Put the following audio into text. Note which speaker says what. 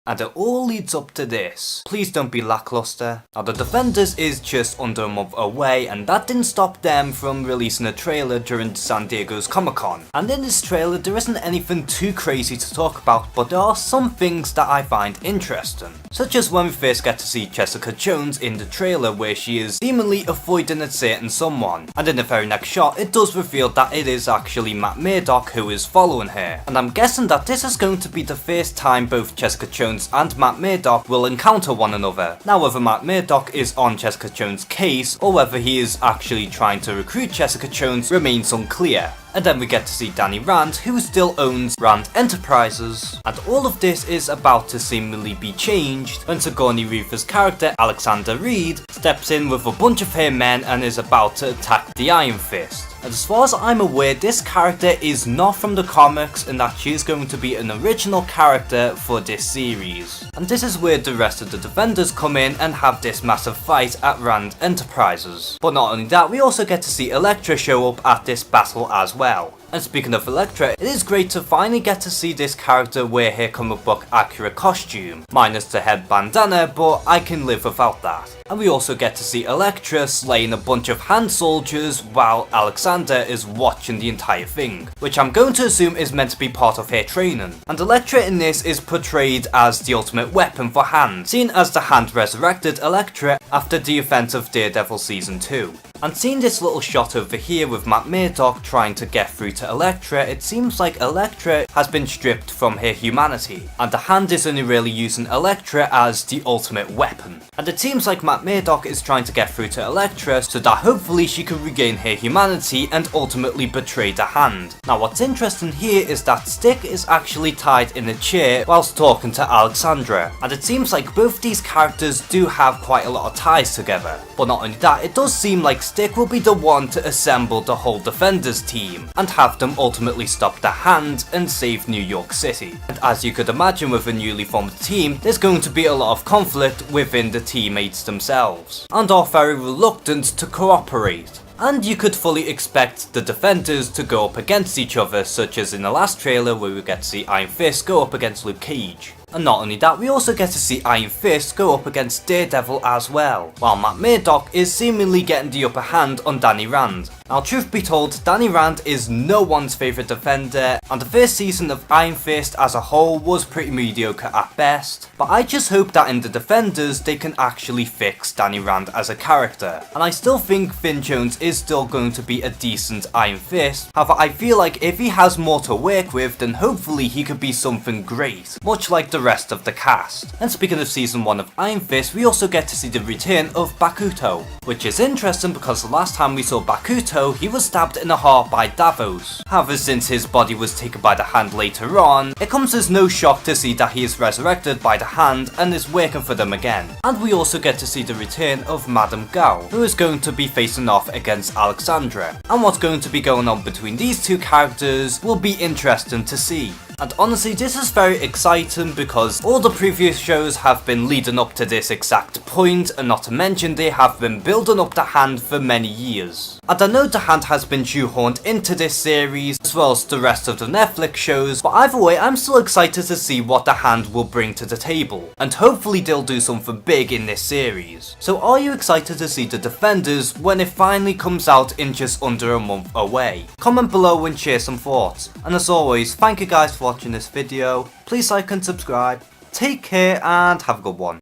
Speaker 1: And it all leads up to this. Please don't be lackluster. Now the Defenders is just under a month away, and that didn't stop them from releasing a trailer during San Diego's Comic-Con. And in this trailer there isn't anything too crazy to talk about, but there are some things that I find interesting. Such as when we first get to see Jessica Jones in the trailer where she is seemingly avoiding a certain someone. And in the very next shot it does reveal that it is actually Matt Murdock who is following her. And I'm guessing that this is going to be the first time both Jessica Jones and Matt Murdock will encounter one another. Now whether Matt Murdock is on Jessica Jones' case or whether he is actually trying to recruit Jessica Jones remains unclear. And then we get to see Danny Rand, who still owns Rand Enterprises. And all of this is about to seemingly be changed when Sigourney Weaver's character Alexander Reed steps in with a bunch of her men and is about to attack the Iron Fist. And as far as I'm aware, this character is not from the comics and that she is going to be an original character for this series. And this is where the rest of the Defenders come in and have this massive fight at Rand Enterprises. But not only that, we also get to see Elektra show up at this battle as well. And speaking of Elektra, it is great to finally get to see this character wear her comic book accurate costume, minus the head bandana, but I can live without that. And we also get to see Elektra slaying a bunch of hand soldiers while Alexander is watching the entire thing, which I'm going to assume is meant to be part of her training. And Elektra in this is portrayed as the ultimate weapon for Hand, seen as the Hand resurrected Elektra after the events of Daredevil Season 2. And seeing this little shot over here with Matt Murdock trying to get through to Elektra, it seems like Elektra has been stripped from her humanity, and the Hand is only really using Elektra as the ultimate weapon. And it seems like Matt Murdock is trying to get through to Elektra so that hopefully she can regain her humanity and ultimately betray the Hand. Now what's interesting here is that Stick is actually tied in a chair whilst talking to Alexandra, and it seems like both these characters do have quite a lot of ties together. But not only that, it does seem like Stick will be the one to assemble the whole Defenders team and have them ultimately stop the Hand and save New York City. And as you could imagine with a newly formed team, there's going to be a lot of conflict within the teammates themselves, and are very reluctant to cooperate. And you could fully expect the Defenders to go up against each other, such as in the last trailer where we get to see Iron Fist go up against Luke Cage. And not only that, we also get to see Iron Fist go up against Daredevil as well, while Matt Murdock is seemingly getting the upper hand on Danny Rand. Now truth be told, Danny Rand is no one's favourite Defender, and the first season of Iron Fist as a whole was pretty mediocre at best, but I just hope that in the Defenders they can actually fix Danny Rand as a character. And I still think Finn Jones is still going to be a decent Iron Fist, however I feel like if he has more to work with then hopefully he could be something great, much like the rest of the cast. And speaking of season 1 of Iron Fist, we also get to see the return of Bakuto, which is interesting because the last time we saw Bakuto he was stabbed in the heart by Davos. However, since his body was taken by the Hand later on, it comes as no shock to see that he is resurrected by the Hand and is working for them again. And we also get to see the return of Madame Gao, who is going to be facing off against Alexandra. And what's going to be going on between these two characters will be interesting to see. And honestly, this is very exciting because all the previous shows have been leading up to this exact point, and not to mention they have been building up the Hand for many years. And I know the Hand has been shoehorned into this series as well as the rest of the Netflix shows, but either way I'm still excited to see what the Hand will bring to the table, and hopefully they'll do something big in this series. So are you excited to see the Defenders when it finally comes out in just under a month away? Comment below and share some thoughts, and as always, thank you guys for watching this video. Please like and subscribe, take care and have a good one.